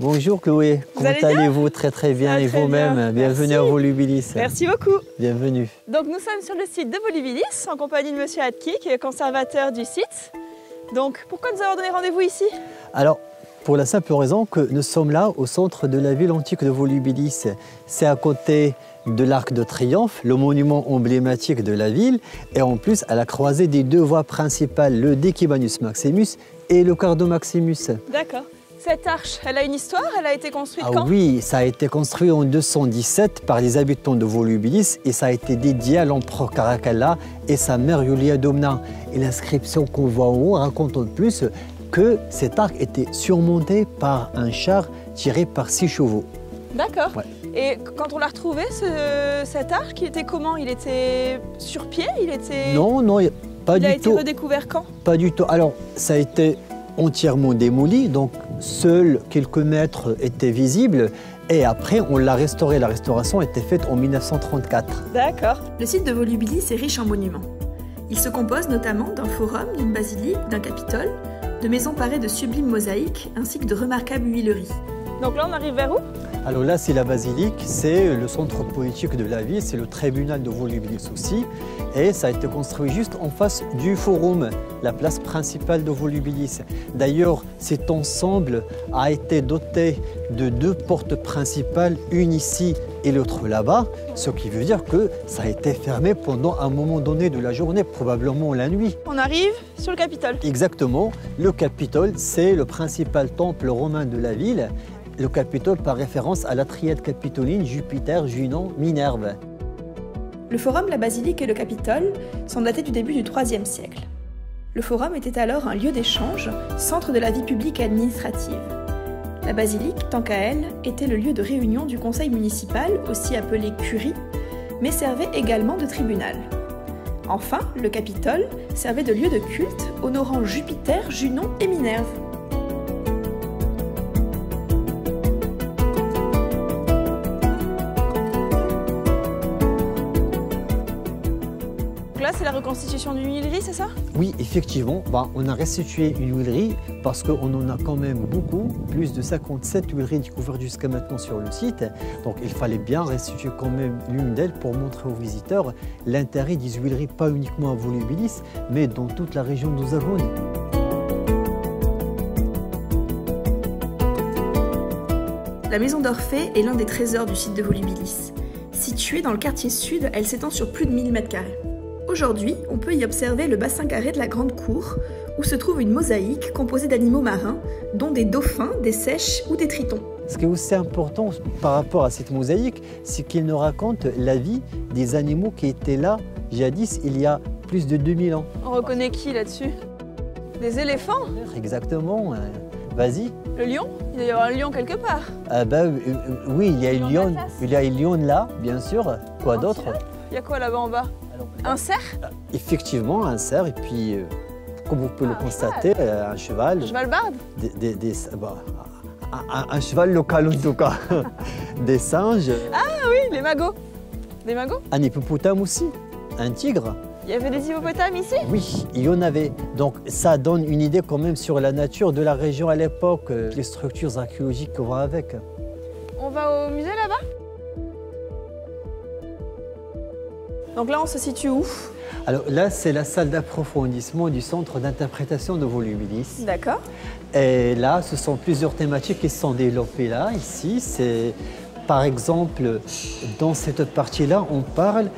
Bonjour Chloé, comment allez-vous? Très très bien, et vous-même? Bienvenue à Volubilis. Merci beaucoup. Bienvenue. Donc nous sommes sur le site de Volubilis en compagnie de Monsieur Hadki, qui est conservateur du site. Donc pourquoi nous avons donné rendez-vous ici? Alors, pour la simple raison que nous sommes là au centre de la ville antique de Volubilis. C'est à côté de l'Arc de Triomphe, le monument emblématique de la ville, et en plus à la croisée des deux voies principales, le Decibanus Maximus et le Cardo Maximus. D'accord. Cette arche, elle a une histoire? Elle a été construite quand? Oui, ça a été construit en 217 par les habitants de Volubilis et ça a été dédié à l'empereur Caracalla et sa mère Iulia Domna. Et l'inscription qu'on voit en haut raconte en plus que cet arc était surmonté par un char tiré par 6 chevaux. D'accord. Ouais. Et quand on l'a retrouvé, cet arc, il était comment? Il était sur pied? Non, pas du tout. Il a été redécouvert quand? Pas du tout. Alors, ça a été entièrement démoli, donc seuls quelques mètres étaient visibles. Et après, on l'a restauré. La restauration a été faite en 1934. D'accord. Le site de Volubilis est riche en monuments. Il se compose notamment d'un forum, d'une basilique, d'un capitole, de maisons parées de sublimes mosaïques, ainsi que de remarquables huileries. Donc là, on arrive vers où? Alors là, c'est la basilique, c'est le centre politique de la ville, c'est le tribunal de Volubilis aussi. Et ça a été construit juste en face du forum, la place principale de Volubilis. D'ailleurs, cet ensemble a été doté de 2 portes principales, une ici et l'autre là-bas, ce qui veut dire que ça a été fermé pendant un moment donné de la journée, probablement la nuit. On arrive sur le Capitole. Exactement. Le Capitole, c'est le principal temple romain de la ville. Le Capitole par référence à la triade capitoline Jupiter, Junon, Minerve. Le forum, la basilique et le Capitole sont datés du début du IIIe siècle. Le forum était alors un lieu d'échange, centre de la vie publique et administrative. La basilique, tant qu'à elle, était le lieu de réunion du conseil municipal, aussi appelé curie, mais servait également de tribunal. Enfin, le Capitole servait de lieu de culte honorant Jupiter, Junon et Minerve. Là, c'est la reconstitution d'une huilerie, c'est ça? Oui, effectivement, on a restitué une huilerie parce qu'on en a quand même beaucoup, plus de 57 huileries découvertes jusqu'à maintenant sur le site. Donc il fallait bien restituer quand même l'une d'elles pour montrer aux visiteurs l'intérêt des huileries, pas uniquement à Volubilis, mais dans toute la région d'Osagonie. La maison d'Orphée est l'un des trésors du site de Volubilis. Située dans le quartier sud, elle s'étend sur plus de 1000 m². Aujourd'hui, on peut y observer le bassin carré de la Grande Cour, où se trouve une mosaïque composée d'animaux marins, dont des dauphins, des seiches ou des tritons. Ce qui est aussi important par rapport à cette mosaïque, c'est qu'il nous raconte la vie des animaux qui étaient là jadis, il y a plus de 2000 ans. On reconnaît qui là-dessus? Des éléphants? Exactement. Vas-y. Le lion? Il doit y avoir un lion quelque part. Oui, il y a une lionne. Il y a une lionne là, bien sûr. Quoi d'autre? Il y a quoi là-bas en bas? Un cerf? Effectivement, un cerf. Et puis, comme vous pouvez le constater, un cheval. Un cheval barde? Un cheval local en tout cas. Des singes. Ah oui, les magots. Des magots? Un hippopotame aussi. Un tigre. Il y avait des hippopotames ici? Oui, il y en avait. Donc ça donne une idée quand même sur la nature de la région à l'époque, les structures archéologiques qu'on voit avec. On va au musée là-bas? Donc là, on se situe où? Alors là, c'est la salle d'approfondissement du centre d'interprétation de Volubilis. D'accord. Et là, ce sont plusieurs thématiques qui sont développées là, ici. C'est, par exemple, dans cette partie-là, on parle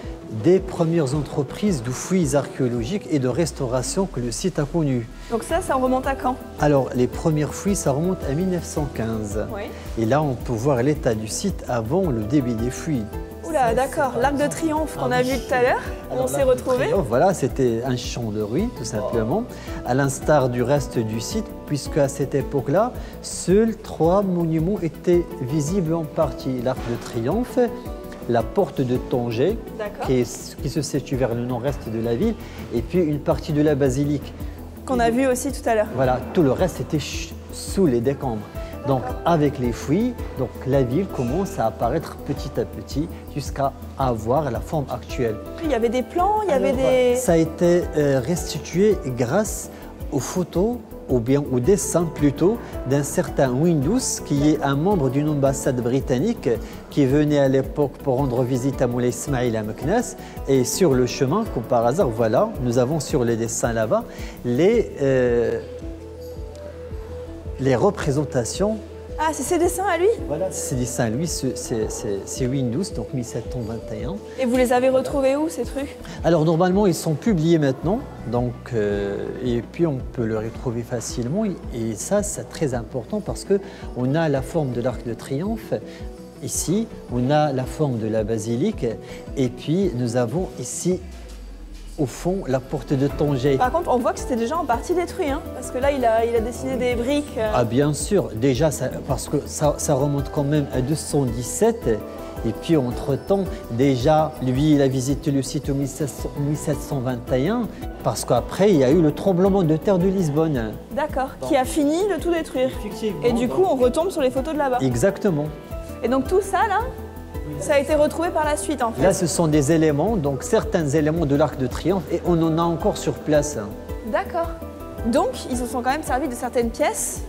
des premières entreprises de fouilles archéologiques et de restauration que le site a connues. Donc ça remonte à quand? Alors, les premières fouilles, ça remonte à 1915. Oui. Et là, on peut voir l'état du site avant le début des fouilles. Oula, d'accord. L'Arc de Triomphe qu'on a vu tout à l'heure, on s'est retrouvés. Voilà, c'était un champ de ruines, tout simplement, à l'instar du reste du site, puisque à cette époque-là, seuls 3 monuments étaient visibles en partie. L'Arc de Triomphe, la porte de Tanger, qui se situe vers le nord-est de la ville, et puis une partie de la basilique. Qu'on a vu aussi tout à l'heure. Voilà, tout le reste était sous les décombres. Donc avec les fouilles, donc, la ville commence à apparaître petit à petit jusqu'à avoir la forme actuelle. Il y avait des plans, il y avait des... Ça a été restitué grâce aux photos ou bien au dessin plutôt, d'un certain Windus, qui est un membre d'une ambassade britannique qui venait à l'époque pour rendre visite à Moulay Ismail à Meknès. Et sur le chemin, comme par hasard, voilà, nous avons sur les dessins là-bas les représentations. Ah, c'est ses dessins à lui? Voilà, ces dessins, lui, c'est Windus, donc 1721. Et vous les avez retrouvés où, ces trucs? Alors normalement, ils sont publiés maintenant, donc, et puis on peut le retrouver facilement. Et ça, c'est très important parce qu'on a la forme de l'Arc de Triomphe. Ici, on a la forme de la basilique, et puis nous avons ici, au fond, la porte de Tanger. Par contre, on voit que c'était déjà en partie détruit, hein, parce que là, il a dessiné des briques. Ah bien sûr, déjà, parce que ça remonte quand même à 217. Et puis, entre-temps, déjà, lui, il a visité le site en 1721, parce qu'après, il y a eu le tremblement de terre de Lisbonne. D'accord, qui a fini de tout détruire. Effectivement. Et du coup, on retombe sur les photos de là-bas. Exactement. Et donc tout ça, là, ça a été retrouvé par la suite, en fait. Là, ce sont des éléments, donc certains éléments de l'Arc de Triomphe, et on en a encore sur place. D'accord. Donc, ils se sont quand même servis de certaines pièces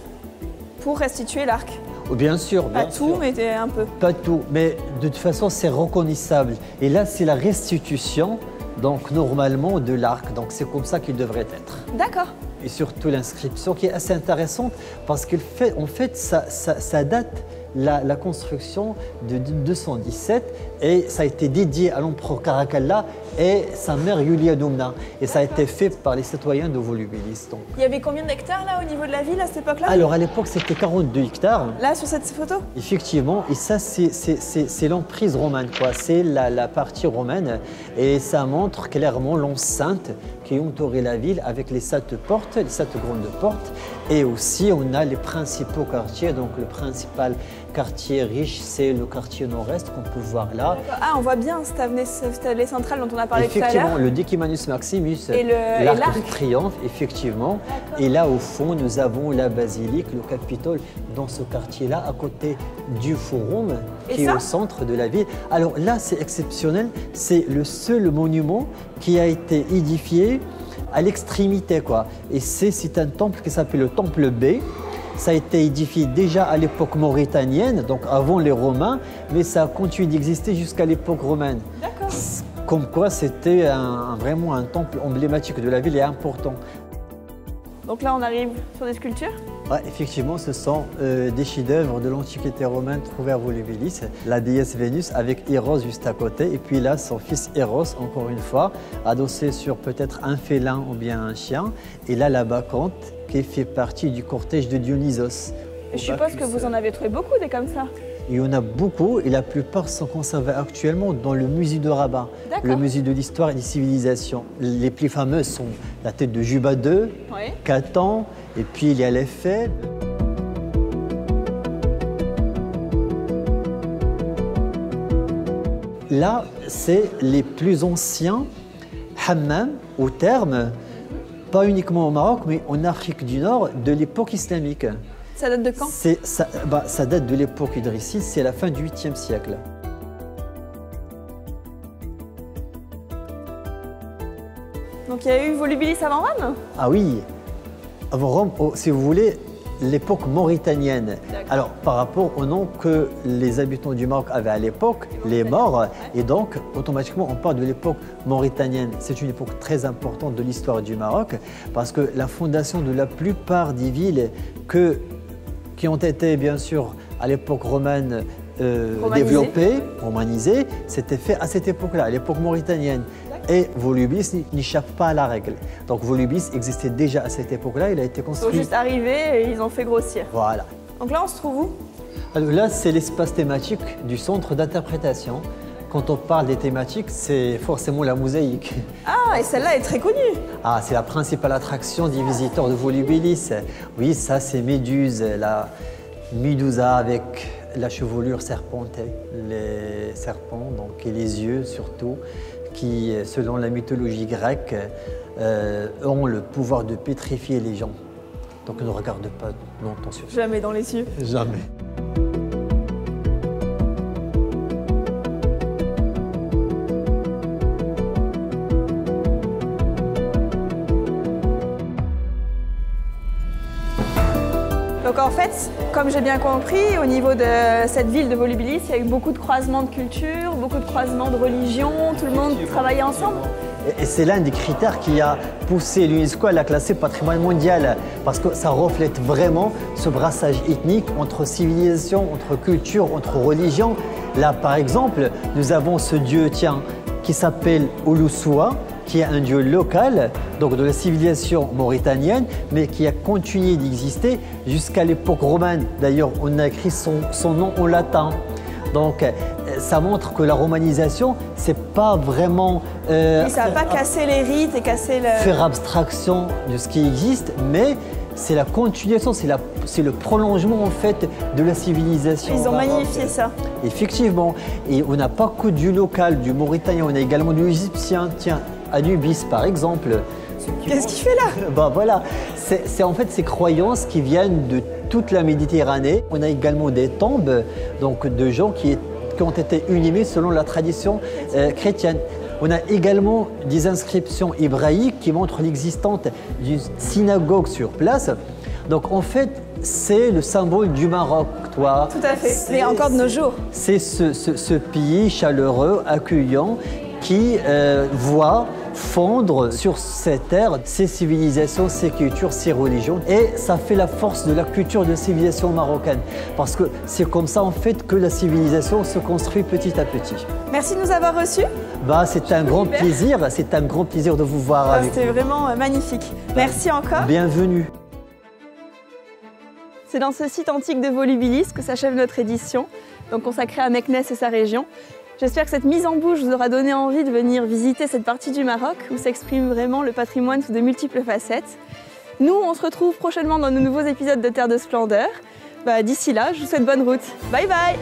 pour restituer l'arc. Bien sûr, Pas bien tout, sûr. mais un peu. Pas tout, mais de toute façon, c'est reconnaissable. Et là, c'est la restitution, donc normalement, de l'arc. Donc c'est comme ça qu'il devrait être. D'accord. Et surtout l'inscription qui est assez intéressante parce qu'en fait, ça date la construction de 217 et ça a été dédié à l'empereur Caracalla et sa mère Iulia Dumna. Et ça a été fait par les citoyens de Volubilis. Donc. Il y avait combien d'hectares là au niveau de la ville à cette époque-là? Alors à l'époque, c'était 42 hectares. Là, sur cette photo? Effectivement, et ça, c'est l'emprise romaine, quoi. C'est la partie romaine. Et ça montre clairement l'enceinte qui entourait la ville avec les 7 portes, les 7 grandes portes. Et aussi, on a les principaux quartiers. Donc, le principal quartier riche, c'est le quartier nord-est qu'on peut voir là. Ah, on voit bien cette allée centrale dont on a parlé tout à l'heure. Effectivement, le Decimanus Maximus, et l'Arc de Triomphe, effectivement. Et là, au fond, nous avons la basilique, le Capitole, dans ce quartier-là, à côté du Forum, qui est au centre de la ville. Alors là, c'est exceptionnel. C'est le seul monument qui a été édifié à l'extrémité, quoi. Et c'est un temple qui s'appelle le Temple B. Ça a été édifié déjà à l'époque mauritanienne, donc avant les Romains, mais ça a continué d'exister jusqu'à l'époque romaine. D'accord. Comme quoi, c'était vraiment un temple emblématique de la ville et important. Donc là, on arrive sur des sculptures? Ouais, effectivement, ce sont des chefs-d'œuvre de l'Antiquité romaine trouvés à Volubilis. La déesse Vénus avec Eros juste à côté. Et puis là, son fils Eros, encore une fois, adossé sur peut-être un félin ou bien un chien. Et là, la Bacchante, qui fait partie du cortège de Dionysos. Et je suppose que vous en avez trouvé beaucoup des comme ça? Il y en a beaucoup et la plupart sont conservés actuellement dans le musée de Rabat, le musée de l'histoire et des civilisations. Les plus fameuses sont la tête de Juba II, oui. Catan, et puis il y a l'Éphèbe. Là, c'est les plus anciens hammams ou thermes, pas uniquement au Maroc, mais en Afrique du Nord de l'époque islamique. Ça date de quand? Ça date de l'époque idrisside, c'est la fin du 8e siècle. Donc il y a eu Volubilis avant Rome? Ah oui, avant Rome, si vous voulez, l'époque mauritanienne. Alors, par rapport au nom que les habitants du Maroc avaient à l'époque, les Maures, et donc, automatiquement, on parle de l'époque mauritanienne. C'est une époque très importante de l'histoire du Maroc, parce que la fondation de la plupart des villes qui ont été, bien sûr, à l'époque romaine, développées, romanisées, c'était fait à cette époque-là, à l'époque mauritanienne. Et Volubilis n'échappe pas à la règle. Donc Volubilis existait déjà à cette époque-là, il a été construit. Ils sont juste arrivés et ils ont fait grossir. Voilà. Donc là, on se trouve où? Alors là, c'est l'espace thématique du centre d'interprétation. Quand on parle des thématiques, c'est forcément la mosaïque. Ah, et celle-là est très connue. Ah, c'est la principale attraction des visiteurs de Volubilis. Oui, ça, c'est Méduse, la Médusa avec la chevelure serpentée, les serpents, donc, et les yeux surtout, qui, selon la mythologie grecque, ont le pouvoir de pétrifier les gens. Donc ne regarde pas longtemps sur ça. Jamais dans les yeux. Jamais. En fait, comme j'ai bien compris, au niveau de cette ville de Volubilis, il y a eu beaucoup de croisements de cultures, beaucoup de croisements de religions, tout le monde travaillait ensemble. Et c'est l'un des critères qui a poussé l'UNESCO à la classer patrimoine mondial, parce que ça reflète vraiment ce brassage ethnique entre civilisations, entre cultures, entre religions. Là, par exemple, nous avons ce dieu, qui s'appelle Oulousoua, qui est un dieu local, donc de la civilisation mauritanienne, mais qui a continué d'exister jusqu'à l'époque romaine. D'ailleurs, on a écrit son nom en latin. Donc, ça montre que la romanisation, c'est pas vraiment Oui, ça n'a pas cassé les rites et cassé le... faire abstraction de ce qui existe, mais c'est la continuation, c'est le prolongement en fait de la civilisation. Ils ont magnifié ça. Effectivement. Et on n'a pas que du local, du mauritanien, on a également du égyptien. Tiens, Anubis par exemple. Qu'est-ce qu'il fait là? Bah voilà, c'est en fait ces croyances qui viennent de toute la Méditerranée. On a également des tombes donc, de gens qui ont été inhumés selon la tradition chrétienne. On a également des inscriptions hébraïques qui montrent l'existence d'une synagogue sur place. Donc en fait, c'est le symbole du Maroc, toi. Tout à fait, et encore de nos jours. C'est ce pays chaleureux, accueillant, qui voit fondre sur ces terres ces civilisations, ces cultures, ces religions. Et ça fait la force de la culture de civilisation marocaine. Parce que c'est comme ça en fait que la civilisation se construit petit à petit. Merci de nous avoir reçus. C'est un grand plaisir, c'est un grand plaisir de vous voir avec C'était nous. vraiment magnifique. Merci encore. Bienvenue. C'est dans ce site antique de Volubilis que s'achève notre édition, donc consacrée à Meknès et sa région. J'espère que cette mise en bouche vous aura donné envie de venir visiter cette partie du Maroc où s'exprime vraiment le patrimoine sous de multiples facettes. Nous, on se retrouve prochainement dans de nouveaux épisodes de Terre de Splendeur. D'ici là, je vous souhaite bonne route. Bye bye!